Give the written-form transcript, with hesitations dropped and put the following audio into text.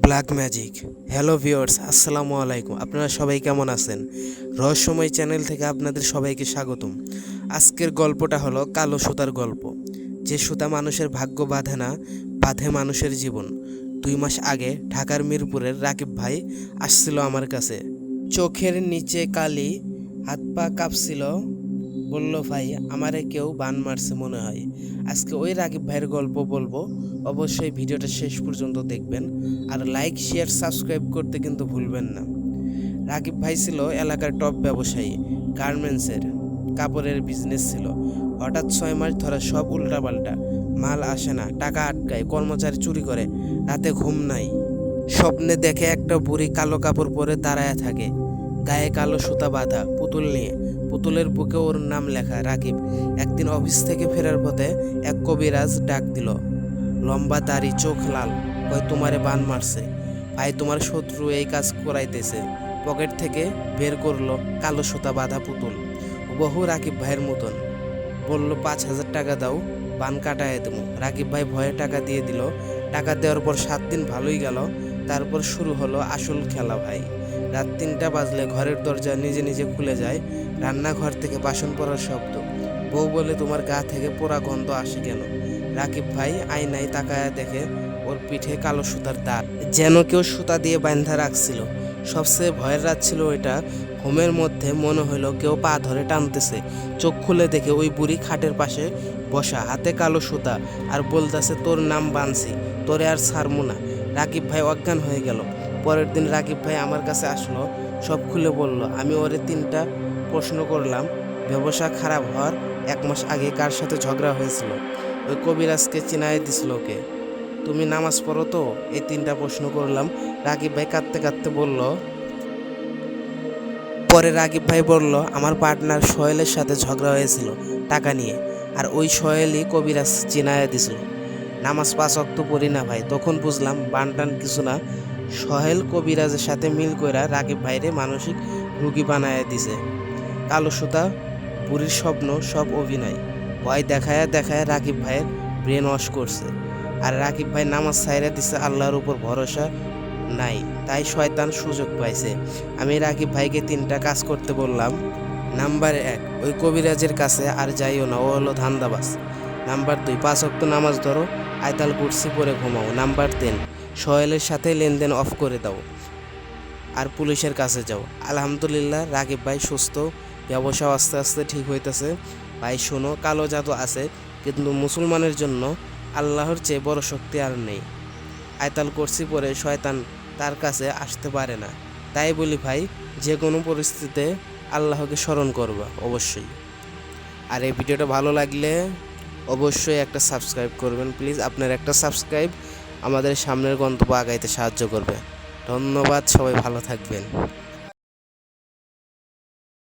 Black magic. Hello viewers, আসসালামু আলাইকুম। আপনারা সবাই কেমন আছেন? রহস্যময় চ্যানেল থেকে আপনাদের সবাইকে স্বাগতম। আজকের গল্পটা হলো কালো সুতার গল্প। যে সুতা মানুষের ভাগ্য বাঁধে না, বাঁধে মানুষের জীবন। 2 মাস আগে ঢাকার মিরপুরের রাকিব ভাই আসছিল আমার কাছে। চোখের নিচে কালি, হাত পা কাঁপছিল। বলল, ভাই আমারে কেউ বান মারছে মনে হয়। আজকে ওই রাকিব ভাইয়ের গল্প বলবো। অবশ্যই ভিডিওটা শেষ পর্যন্ত দেখবেন, আর লাইক শেয়ার সাবস্ক্রাইব করতে কিন্তু ভুলবেন না। রাকিব ভাই ছিল এলাকার টপ ব্যবসায়ী, গার্মেন্টসের কাপড়ের বিজনেস ছিল। হঠাৎ 6 মাস ধরে সব উল্টাপাল্টা, মাল আসে না, টাকা আটকায়, কর্মচারী চুরি করে, রাতে ঘুম নাই। স্বপ্নে দেখে একটা বুড়ি কালো কাপড় পরে দাঁড়ায় থাকে, গায়ে কালো সুতা বাঁধা, পুতুল নিয়ে। পুতুলের বুকে ওর নাম লেখা রাকিব। একদিন অফিস থেকে ফেরার পথে এক কবিরাজ ডাক দিল, লম্বা দাড়ি, চোখ লাল। কয়, তোমারে বান মারছে ভাই, তোমার শত্রু এই কাজ করাইতেছে। পকেট থেকে বের করলো কালো সুতা বাঁধা পুতুল, বহু রাকিব ভাইয়ের মতন। বলল, 5,000 টাকা দাও, বান কাটায় দেবো। রাকিব ভাই ভয়ে টাকা দিয়ে দিল। টাকা দেওয়ার পর 7 দিন ভালোই গেল। তারপর শুরু হলো আসল খেলা ভাই। রাত 3টা বাজলে ঘরের দরজা নিজে নিজে খুলে যায়। রান্নাঘর থেকে বাসন পড়ার শব্দ। বউ বলে, তোমার গা থেকে পোড়া গন্ধ আসে কেন? রাকিব ভাই আয়নায় তাকায়া দেখে ওর পিঠে কালো সুতার দাগ, যেন কেউ সুতা দিয়ে বাঁধা রাখছিল। সবচেয়ে ভয়ের রাত ছিল ওইটা। ঘুমের মধ্যে মনে হলো কেউ পা ধরে টানতেছে। চোখ খুলে দেখে ওই বুড়ি খাটের পাশে বসা, হাতে কালো সুতা, আর বলতেছে, তোর নাম বানছি, তোরে আর ছাড়মু না। রাকিব ভাই অজ্ঞান হয়ে গেল। পরের দিন রাকিব ভাই আমার কাছে আসলো, সব খুলে বলল। আমি ওরে 3টা প্রশ্ন করলাম। ব্যবসা খারাপ হওয়ার 1 মাস আগে কার সাথে ঝগড়া হয়েছিল, ওই কবিরাজকে চিনাই দিছিল কে, তুমি নামাজ পড়ো তো, এই 3টা প্রশ্ন করলাম। রাকিব ভাই কাঁদতে কাঁদতে বলল। পরে রাকিব ভাই বলল, আমার পার্টনার সোহেলের সাথে ঝগড়া হয়েছিল টাকা নিয়ে, আর ওই সোহেলই কবিরাজ চিনাইয়া দিছিল। নামাজ 5 ওয়াক্ত পড়ি না ভাই। তখন বুঝলাম বানটান কিছু না, সোহেল কবিরাজের সাথে মিল কইরা রাকিব ভাইরে মানসিক রুগী বানায়া দিছে। কালো সুতা, বুড়ির স্বপ্ন, সব অভিনয়। ভয় দেখায়া দেখায়া রাকিব ভাইয়ের ব্রেন ওয়াশ করছে। আর রাকিব ভাই নামাজ ছাইরা দিছে, আল্লাহর উপর ভরসা নাই, তাই শয়তান সুযোগ পাইছে। আমি রাকিব ভাইকে 3টা কাজ করতে বললাম। নাম্বার 1, ওই কবিরাজের কাছে আর যাইও না, ও হলো ধান্দাবাজ। নাম্বার 2, 5 ওয়াক্ত নামাজ ধরো, আয়তাল কুরসি পরে ঘুমাও। নাম্বার 3, সোহেলের সাথে লেনদেন অফ করে দাও, আর পুলিশের কাছে যাও। আলহামদুলিল্লাহ, রাকিব ভাই সুস্থ, ব্যবসা আস্তে আস্তে ঠিক হইতেছে। ভাই শোনো, কালো জাদু আছে, কিন্তু মুসলমানের জন্য আল্লাহর চেয়ে বড় শক্তি আর নেই। আয়তাল কুরসি পরে শয়তান তার কাছে আসতে পারে না। তাই বলি ভাই, যে কোনো পরিস্থিতিতে আল্লাহকে স্মরণ করবা অবশ্যই। আর এই ভিডিওটা ভালো লাগলে অবশ্যই একটা সাবস্ক্রাইব করবেন প্লিজ। আপনার একটা সাবস্ক্রাইব আমাদের সামনের গন্তব্য আগাইতে সাহায্য করবে। ধন্যবাদ, সবাই ভালো থাকবেন।